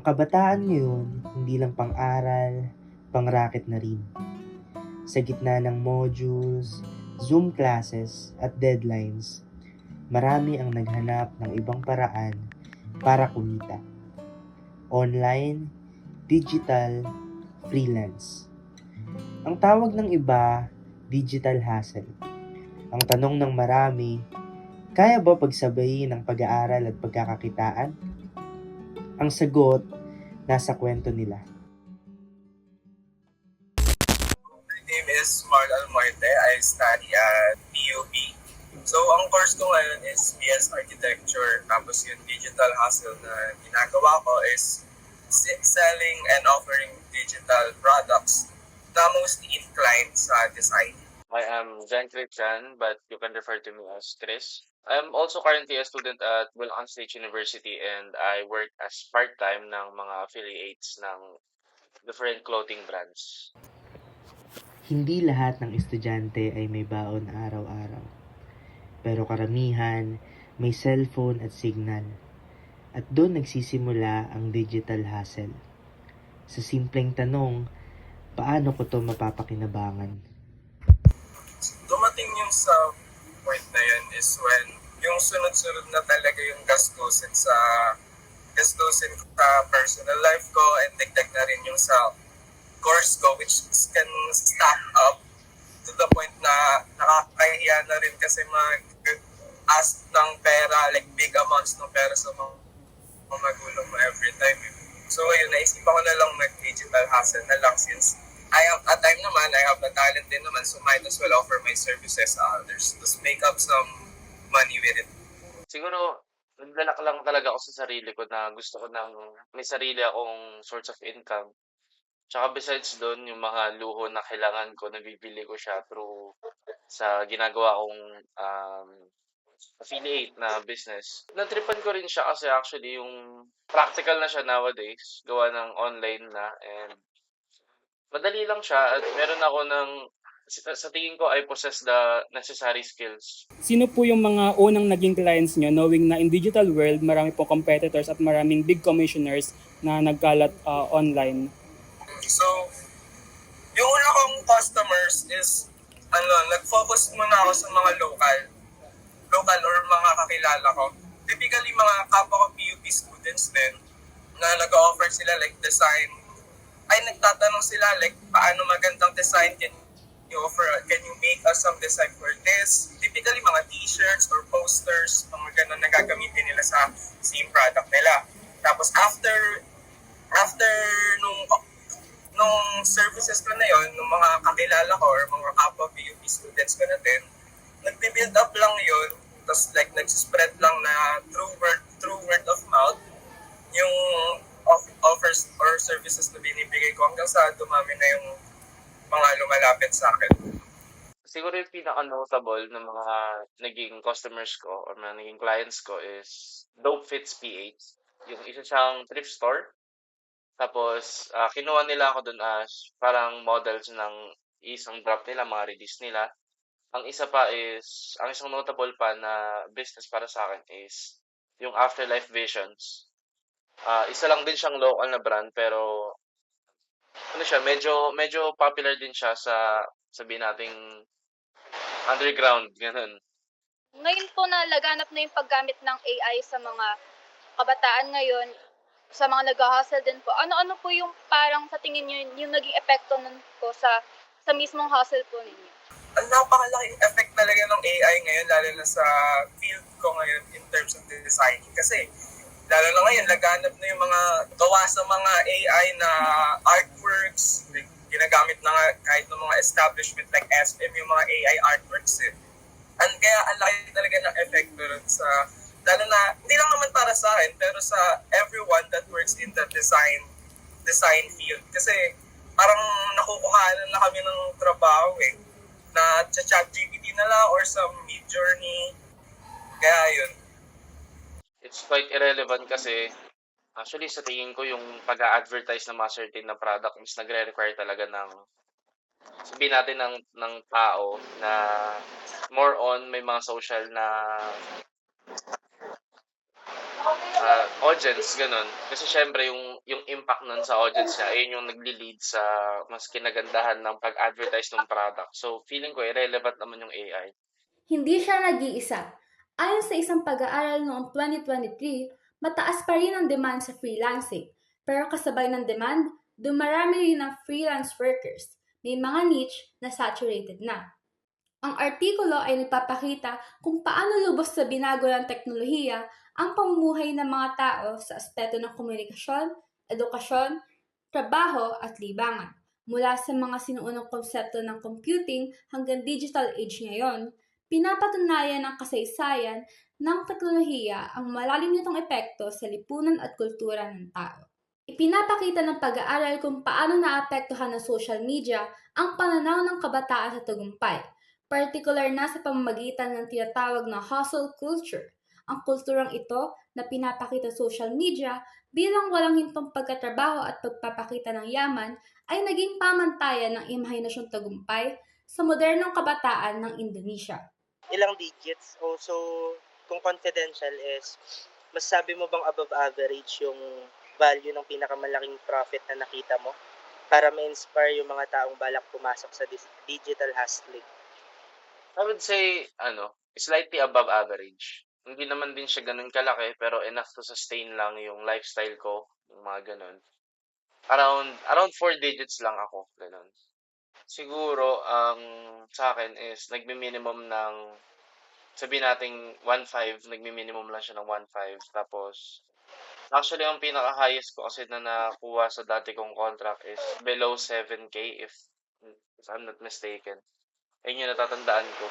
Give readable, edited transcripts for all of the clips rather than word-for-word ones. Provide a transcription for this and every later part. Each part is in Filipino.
kabataan ngayon, hindi lang pang-aral, pang-racket na rin. Sa gitna ng modules, Zoom classes at deadlines, marami ang naghanap ng ibang paraan para kumita. Online, digital, freelance. Ang tawag ng iba, digital hustle. Ang tanong ng marami, kaya ba pagsabayin ang pag-aaral at pagkakakitaan? Ang sagot, nasa kwento nila. My name is Marl Almuerte. I study at PUP. So, ang course ko ngayon is BS Architecture. Tapos yung digital hustle na ginagawa ko is selling and offering digital products na mostly inclined sa design. I am Jan Chan, but you can refer to me as Chris. I'm also currently a student at Bulacan State University and I work as part-time ng mga affiliates ng different clothing brands. Hindi lahat ng estudyante ay may baon araw-araw. Pero karamihan may cellphone at signal. At doon nagsisimula ang digital hustle. Sa simpleng tanong, paano ko to mapapakinabangan? Dumating yung sa point na yun is when yung sunod-sunod na talaga yung gastusin sa personal life ko and dagdag na rin yung sa course ko which can stack up to the point na nakakahiya na rin kasi mag-ask ng pera, like big amounts ng pera sa mga magulang mo every time. So ayun, naisipan ko na lang mag-digital hustle na lang since I have a time naman, I have a talent din naman, so might as well offer my services to others to make up some money with it. Siguro, naglalak lang talaga ako sa sarili ko na gusto ko may sarili akong source of income. Tsaka besides doon, yung mga luho na kailangan ko, nabibili ko siya through sa ginagawa kong affiliate na business. Natripan ko rin siya kasi actually yung practical na siya nowadays, gawa ng online na, and madali lang siya at meron ako sa tingin ko I possess the necessary skills. Sino po yung mga unang naging clients nyo knowing na in digital world marami po competitors at maraming big commissioners na nagkalat online? So, yung una kong customers is, nag-focus muna ako sa mga local or mga kakilala ko. Typically, mga kapwa ko PUP students din na nag-offer sila like design. Ay, nagtatanong sila like, paano magandang design can you make us some design for this? Typically, mga t-shirts or posters, mga ganun na gagamitin nila sa same product nila. Tapos, after nung services ko na yon, nung mga kakilala ko or mga kapwa PUP students ko na din, nag-build up lang yun, tapos like nag-spread lang na through word of mouth, yung offers or services na binibigay ko hanggang sa dumami na yung mga lumalapit sa akin. Siguro yung pinaka-notable ng mga naging customers ko or mga naging clients ko is Dope Fits PH. Yung isa siyang thrift store. Tapos, kinuha nila ako dun as parang models ng isang drop nila, mga release nila. Ang isa pa is, ang isang notable pa na business para sa akin is yung Afterlife Visions. Isa lang din siyang local na brand pero ano siya, medyo popular din siya sa sabihin nating underground, ganun. Ngayon po na laganap na yung paggamit ng AI sa mga kabataan ngayon, sa mga nag-hustle din po. Ano-ano po yung parang sa tingin niyo yung naging epekto nun po sa mismong hustle po ninyo? Ang napakalaking effect talaga ng AI ngayon, lalo na sa field ko ngayon in terms of designing. Kasi lalo na ngayon, laganap na yung mga gawa sa mga AI na artworks, ginagamit na nga kahit ng mga establishment like SM, yung mga AI artworks eh. And kaya ang laki talaga ng effect doon sa, lalo na, hindi lang naman para sa akin, pero sa everyone that works in the design field. Kasi parang nakukuhanan na kami ng trabaho eh, na ChatGPT na lang or sa Midjourney. Kaya yun. It's quite irrelevant kasi actually sa tingin ko yung pag-a-advertise ng mga certain na product is nagre-require talaga ng sabihin natin ng tao na more on may mga social na audience, ganun. Kasi syempre yung yung impact nun sa audience niya, ayun yung nagli-lead sa mas kinagandahan ng pag-advertise ng product. So, feeling ko, irrelevant naman yung AI. Hindi siya nag-iisa. Ayon sa isang pag-aaral noong 2023, mataas pa rin ang demand sa freelancing. Pero kasabay ng demand, dumarami rin ang freelance workers. May mga niche na saturated na. Ang artikulo ay nagpapakita kung paano lubos sa binago ng teknolohiya ang pamumuhay ng mga tao sa aspeto ng komunikasyon, edukasyon, trabaho at libangan. Mula sa mga sinuunang konsepto ng computing hanggang digital age ngayon, pinapatunayan ng kasaysayan ng teknolohiya ang malalim nitong epekto sa lipunan at kultura ng tao. Ipinapakita ng pag-aaral kung paano naapektuhan ng social media ang pananaw ng kabataan sa tagumpay, partikular na sa pamamagitan ng tinatawag na hustle culture. Ang kulturang ito na pinapakita sa social media bilang walang hintong pagkatrabaho at pagpapakita ng yaman ay naging pamantayan ng imahinasyong tagumpay sa modernong kabataan ng Indonesia. Ilang digits. Also, kung confidential is, masasabi mo bang above average yung value ng pinakamalaking profit na nakita mo para ma-inspire yung mga taong balak pumasok sa digital hustling? I would say, slightly above average. Hindi naman din siya ganun kalaki, pero enough to sustain lang yung lifestyle ko, yung mga ganun. Around 4 digits lang ako, ganun. Siguro, ang sa akin is, nagmi-minimum ng, sabihin nating 1.5, nagmi-minimum lang siya ng 1.5. Tapos, actually, ang pinaka-highest ko kasi na nakuha sa dati kong contract is below 7K if I'm not mistaken. Ayun yung natatandaan ko.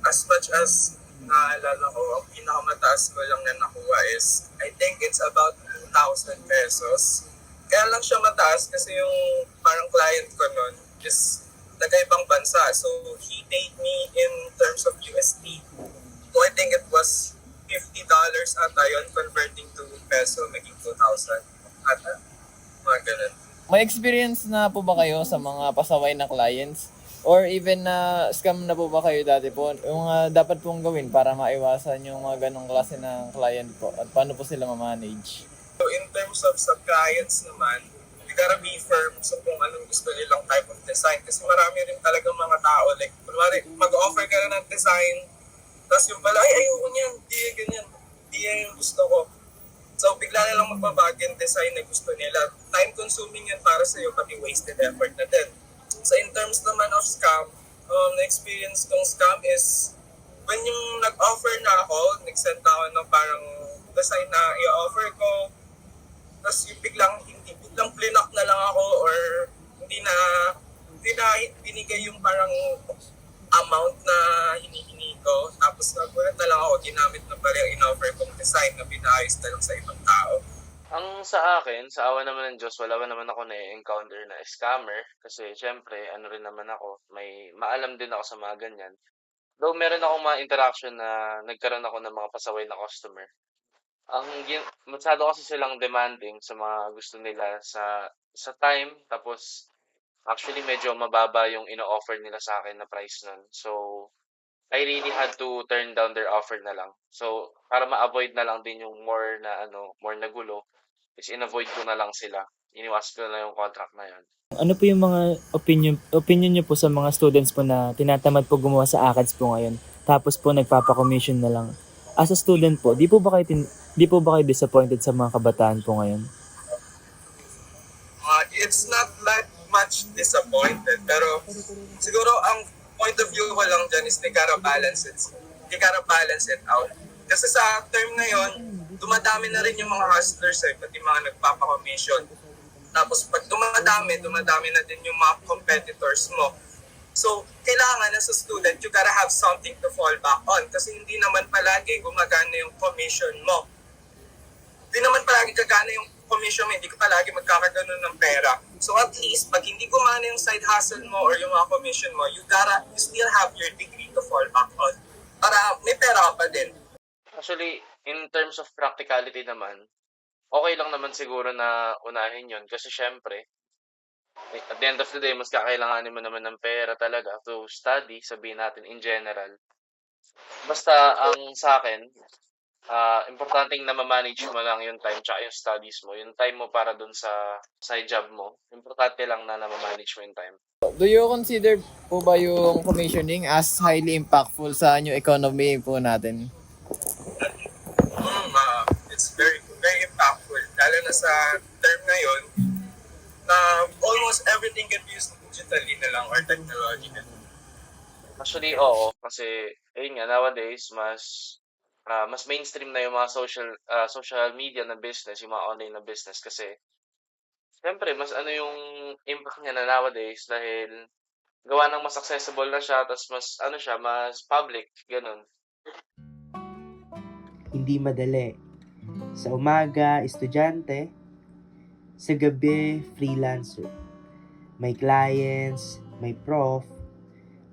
As much as naalala ko, ang pinakamataas ko lang na nakuha is, I think it's about 2,000 pesos. Kaya lang siya mataas kasi yung parang client ko nun is taga-ibang bansa. So, he paid me in terms of USD. So, I think it was $50 ata yun, converting to peso, naging 2,000 ata. Mga ganun. May experience na po ba kayo sa mga pasaway na clients? Or even na scam na po ba kayo dati po? Yung dapat pong gawin para maiwasan yung mga ganong klase ng client po? At paano po sila ma-manage? So in terms of sa clients naman, you gotta be firm sa kung anong gusto nilang type of design. Kasi marami rin talagang mga tao, like, kunwari, mag-offer ka na ng design, tapos yung pala, ay, ayoko niyan, di ganyan, di yan yung gusto ko. So, bigla na lang magbabago yung design na gusto nila. Time-consuming yan para sa'yo, pati wasted effort na din. So, in terms naman of scam, na-experience kong scam is when yung nag-offer na ako, nag-send na ako ng parang design na i-offer ko, tapos yung biglang plinak na lang ako or hindi na binigay yung parang amount na hinihingi ko. Tapos nagulat na lang ako, ginamit na pala yung in-offer kong design na pinaayos na lang sa ibang tao. Ang sa akin, sa awa naman ng Diyos, wala naman ako na-encounter na scammer. Kasi syempre, rin naman ako, may maalam din ako sa mga ganyan. Though meron akong mga interaction na nagkaroon ako ng mga pasaway na customer. Masyado kasi silang demanding sa mga gusto nila sa time. Tapos, actually, medyo mababa yung ino-offer nila sa akin na price nun. So, I really had to turn down their offer na lang. So, para ma-avoid na lang din yung more na gulo, is in-avoid ko na lang sila. Iniwas ko na lang yung contract na yan. Ano po yung mga opinion niyo po sa mga students po na tinatamad po gumawa sa ACADS po ngayon, tapos po nagpapa-commission na lang? As a student po, di po ba kayo disappointed sa mga kabataan po ngayon? It's not that much disappointed, pero siguro ang point of view ko lang dyan is they gotta balance it out. Kasi sa term na yon, dumadami na rin yung mga hustlers, pati mga nagpapa-commission. Tapos pag dumadami na din yung mga competitors mo. So, kailangan as a student, you gotta have something to fall back on. Kasi hindi naman palagi gumagana yung commission mo. Hindi naman palagi gagana yung commission mo, hindi ka palagi magkakaganon ng pera. So at least, pag hindi gumana yung side hustle mo or yung mga commission mo, you still have your degree to fall back on. Para may pera ka pa din. Actually, in terms of practicality naman, okay lang naman siguro na unahin yon kasi syempre, at the end of the day, mas kakailanganin mo naman ng pera talaga to study, sabihin natin in general. Basta ang sa akin, importanteng na ma-manage mo lang yung time tsaka yung studies mo. Yung time mo para dun sa side job mo. Importante lang na ma-manage mo yung time. Do you consider po ba yung commissioning as highly impactful sa new economy po natin? It's very, very impactful. Lalo na sa term ngayon, na almost everything can be used digitally na lang or technologically. Actually, oo. Kasi, ayun nga, nowadays, mas mainstream na yung mga social media na business, yung mga online na business. Kasi, syempre, mas ano yung impact niya na nowadays dahil gawa ng mas accessible na siya, tapos mas public, ganun. Hindi madali. Sa umaga, estudyante. Sa gabi, freelancer. May clients, may prof,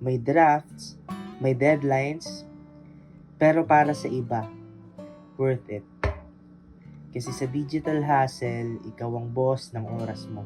may drafts, may deadlines. Pero para sa iba, worth it. Kasi sa digital hustle, ikaw ang boss ng oras mo.